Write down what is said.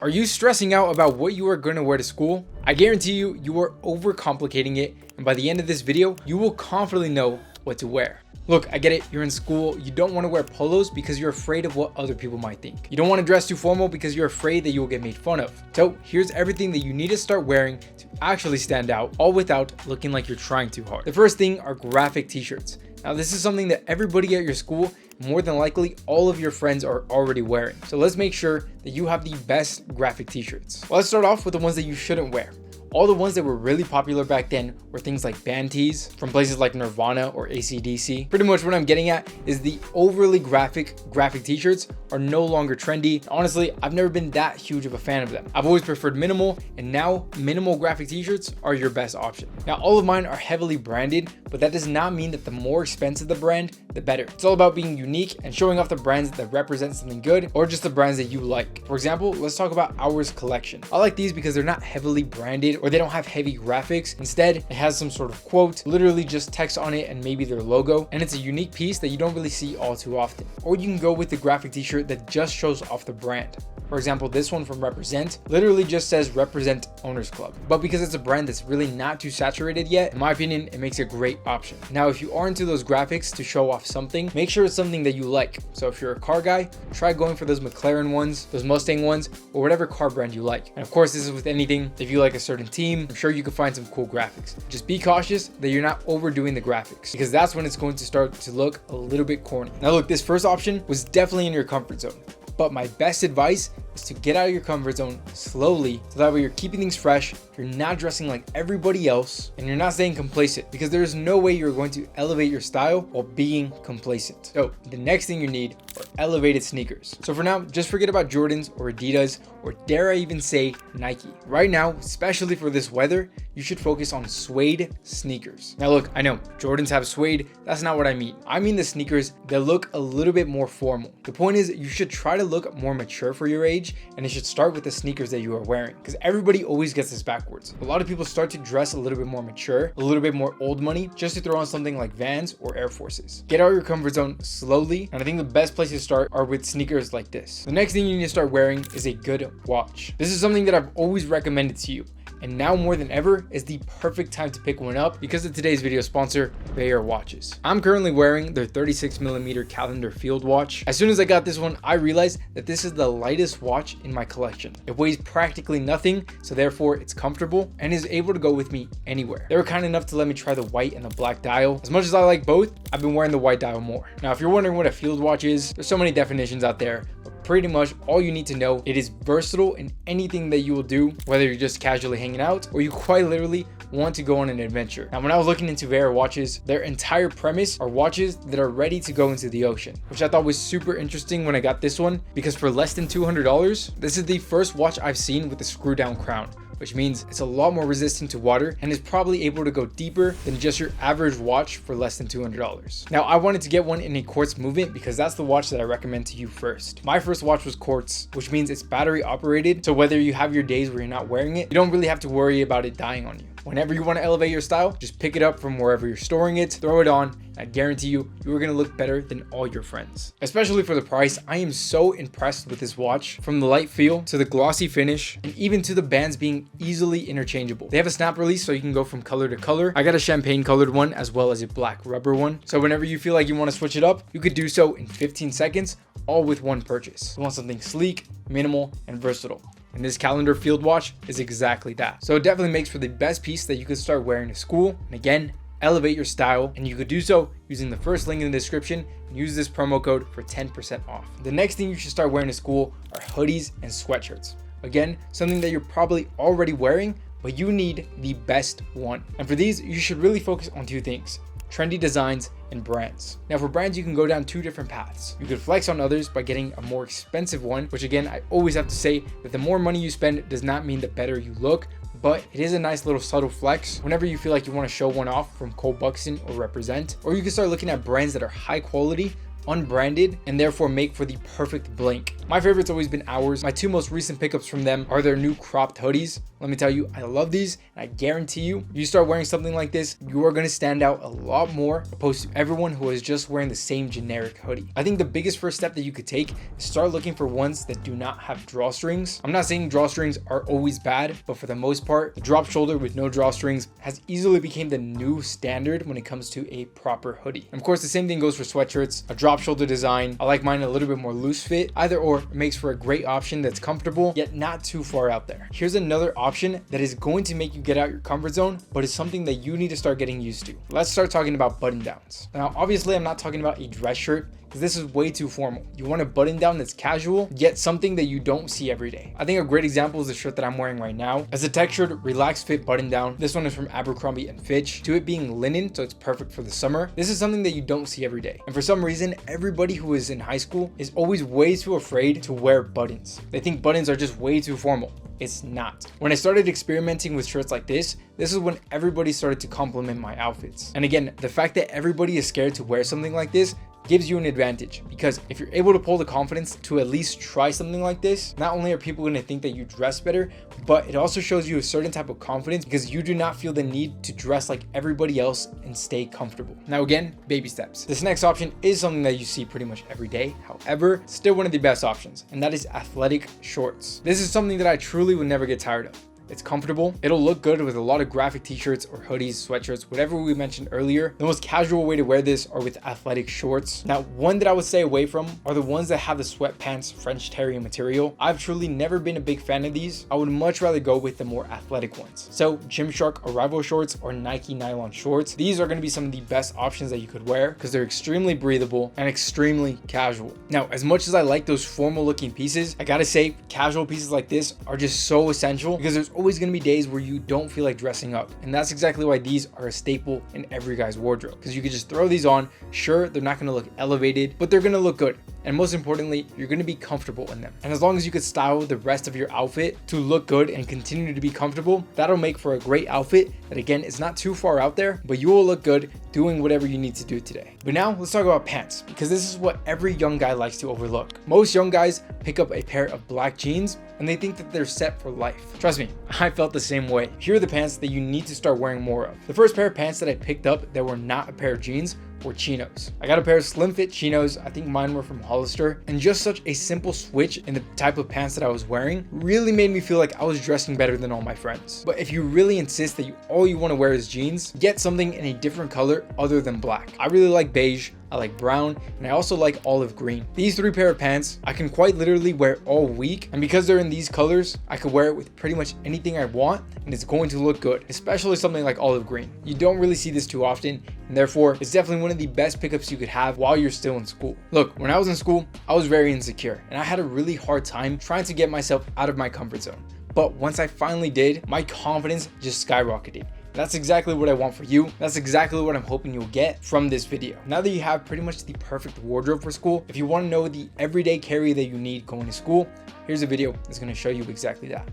Are you stressing out about what you are going to wear to school? I guarantee you are overcomplicating it, and by the end of this video, you will confidently know what to wear. Look, I get it, you're in school, you don't want to wear polos because you're afraid of what other people might think. You don't want to dress too formal because you're afraid that you will get made fun of. So here's everything that you need to start wearing to actually stand out, all without looking like you're trying too hard. The first thing are graphic t-shirts. Now this is something that everybody at your school, more than likely all of your friends are already wearing. So let's make sure that you have the best graphic t-shirts. Well, let's start off with the ones that you shouldn't wear. All the ones that were really popular back then were things like band tees from places like Nirvana or AC/DC. Pretty much what I'm getting at is the overly graphic t-shirts are no longer trendy. Honestly, I've never been that huge of a fan of them. I've always preferred minimal, and now minimal graphic t-shirts are your best option. Now, all of mine are heavily branded, but that does not mean that the more expensive the brand, the better. It's all about being unique and showing off the brands that represent something good or just the brands that you like. For example, let's talk about Ours collection. I like these because they're not heavily branded or they don't have heavy graphics. Instead, it has some sort of quote, literally just text on it and maybe their logo, and it's a unique piece that you don't really see all too often. Or you can go with the graphic t-shirt that just shows off the brand. For example, this one from Represent literally just says Represent Owners Club. But because it's a brand that's really not too saturated yet, in my opinion, it makes a great option. Now, if you are into those graphics to show off something, make sure it's something that you like. So if you're a car guy, try going for those McLaren ones, those Mustang ones, or whatever car brand you like. And of course, this is with anything. If you like a certain team, I'm sure you can find some cool graphics. Just be cautious that you're not overdoing the graphics, because that's when it's going to start to look a little bit corny. Now look, this first option was definitely in your comfort zone. But my best advice is to get out of your comfort zone slowly, so that way you're keeping things fresh, you're not dressing like everybody else, and you're not staying complacent, because there's no way you're going to elevate your style while being complacent. So the next thing you need are elevated sneakers. So for now, just forget about Jordans or Adidas, or dare I even say Nike. Right now, especially for this weather, you should focus on suede sneakers. Now look, I know Jordans have suede, that's not what I mean. I mean the sneakers that look a little bit more formal. The point is, you should try to look more mature for your age, and it should start with the sneakers that you are wearing, because everybody always gets this backwards. A lot of people start to dress a little bit more mature, a little bit more old money, just to throw on something like Vans or Air Forces. Get out of your comfort zone slowly, and I think the best place to start are with sneakers like this. The next thing you need to start wearing is a good watch. This is something that I've always recommended to you, and now more than ever is the perfect time to pick one up because of today's video sponsor, Bayer Watches. I'm currently wearing their 36mm calendar field watch. As soon as I got this one, I realized that this is the lightest watch in my collection. It weighs practically nothing, so therefore it's comfortable and is able to go with me anywhere. They were kind enough to let me try the white and the black dial. As much as I like both, I've been wearing the white dial more. Now, if you're wondering what a field watch is, there's so many definitions out there, but pretty much all you need to know, it is versatile in anything that you will do, whether you're just casually hanging out or you quite literally want to go on an adventure. Now, when I was looking into Bayer watches, their entire premise are watches that are ready to go into the ocean, which I thought was super interesting when I got this one, because for less than $200, this is the first watch I've seen with a screw down crown, which means it's a lot more resistant to water and is probably able to go deeper than just your average watch for less than $200. Now, I wanted to get one in a quartz movement because that's the watch that I recommend to you first. My first watch was quartz, which means it's battery operated, so whether you have your days where you're not wearing it, you don't really have to worry about it dying on you. Whenever you want to elevate your style, just pick it up from wherever you're storing it, throw it on, and I guarantee you are going to look better than all your friends. Especially for the price, I am so impressed with this watch, from the light feel to the glossy finish, and even to the bands being easily interchangeable. They have a snap release so you can go from color to color. I got a champagne colored one as well as a black rubber one. So whenever you feel like you want to switch it up, you could do so in 15 seconds, all with one purchase. You want something sleek, minimal, and versatile. And this calendar field watch is exactly that. So it definitely makes for the best piece that you could start wearing to school. And again, elevate your style, and you could do so using the first link in the description and use this promo code for 10% off. The next thing you should start wearing to school are hoodies and sweatshirts. Again, something that you're probably already wearing, but you need the best one. And for these, you should really focus on two things: trendy designs and brands. Now, for brands, you can go down two different paths. You could flex on others by getting a more expensive one, which again, I always have to say that the more money you spend does not mean the better you look, but it is a nice little subtle flex whenever you feel like you want to show one off from Cole Buxton or Represent. Or you can start looking at brands that are high quality unbranded, and therefore make for the perfect blank. My favorite's always been Ours. My 2 most recent pickups from them are their new cropped hoodies. Let me tell you, I love these, and I guarantee you start wearing something like this, you are going to stand out a lot more opposed to everyone who is just wearing the same generic hoodie. I think the biggest first step that you could take is start looking for ones that do not have drawstrings. I'm not saying drawstrings are always bad, but for the most part, the drop shoulder with no drawstrings has easily become the new standard when it comes to a proper hoodie. And of course, the same thing goes for sweatshirts. A drop shoulder design. I like mine a little bit more loose fit. Either or makes for a great option that's comfortable, yet not too far out there. Here's another option that is going to make you get out your comfort zone, but it's something that you need to start getting used to. Let's start talking about button downs. Now, obviously, I'm not talking about a dress shirt, because this is way too formal. You want a button down that's casual, yet something that you don't see every day. I think a great example is the shirt that I'm wearing right now. As a textured, relaxed fit button down, this one is from Abercrombie & Fitch. To it being linen, so it's perfect for the summer. This is something that you don't see every day. And for some reason, everybody who is in high school is always way too afraid to wear buttons. They think buttons are just way too formal. It's not. When I started experimenting with shirts like this is when everybody started to compliment my outfits. And again, the fact that everybody is scared to wear something like this gives you an advantage, because if you're able to pull the confidence to at least try something like this, not only are people going to think that you dress better, but it also shows you a certain type of confidence because you do not feel the need to dress like everybody else and stay comfortable. Now again, baby steps. This next option is something that you see pretty much every day. However, still one of the best options, and that is athletic shorts. This is something that I truly would never get tired of. It's comfortable. It'll look good with a lot of graphic t-shirts or hoodies, sweatshirts, whatever we mentioned earlier. The most casual way to wear this are with athletic shorts. Now, one that I would stay away from are the ones that have the sweatpants French terry material. I've truly never been a big fan of these. I would much rather go with the more athletic ones. So Gymshark Arrival shorts or Nike nylon shorts. These are going to be some of the best options that you could wear because they're extremely breathable and extremely casual. Now, as much as I like those formal looking pieces, I gotta say casual pieces like this are just so essential because there's always going to be days where you don't feel like dressing up, and that's exactly why these are a staple in every guy's wardrobe, because you can just throw these on. Sure, they're not going to look elevated, but they're going to look good, and most importantly, you're going to be comfortable in them. And as long as you could style the rest of your outfit to look good and continue to be comfortable, that'll make for a great outfit that again is not too far out there, but you will look good doing whatever you need to do today. But now let's talk about pants, because this is what every young guy likes to overlook. Most young guys pick up a pair of black jeans and they think that they're set for life. Trust me, I felt the same way. Here are the pants that you need to start wearing more of. The first pair of pants that I picked up that were not a pair of jeans were chinos. I got a pair of slim fit chinos. I think mine were from Hollister, and just such a simple switch in the type of pants that I was wearing really made me feel like I was dressing better than all my friends. But if you really insist that all you want to wear is jeans, get something in a different color other than black. I really like beige, I like brown, and I also like olive green. These 3 pair of pants I can quite literally wear all week, and because they're in these colors, I could wear it with pretty much anything I want and it's going to look good, especially something like olive green. You don't really see this too often, and therefore it's definitely one of the best pickups you could have while you're still in school. Look, when I was in school, I was very insecure and I had a really hard time trying to get myself out of my comfort zone. But once I finally did, my confidence just skyrocketed. That's exactly what I want for you. That's exactly what I'm hoping you'll get from this video. Now that you have pretty much the perfect wardrobe for school, if you want to know the everyday carry that you need going to school, here's a video that's going to show you exactly that.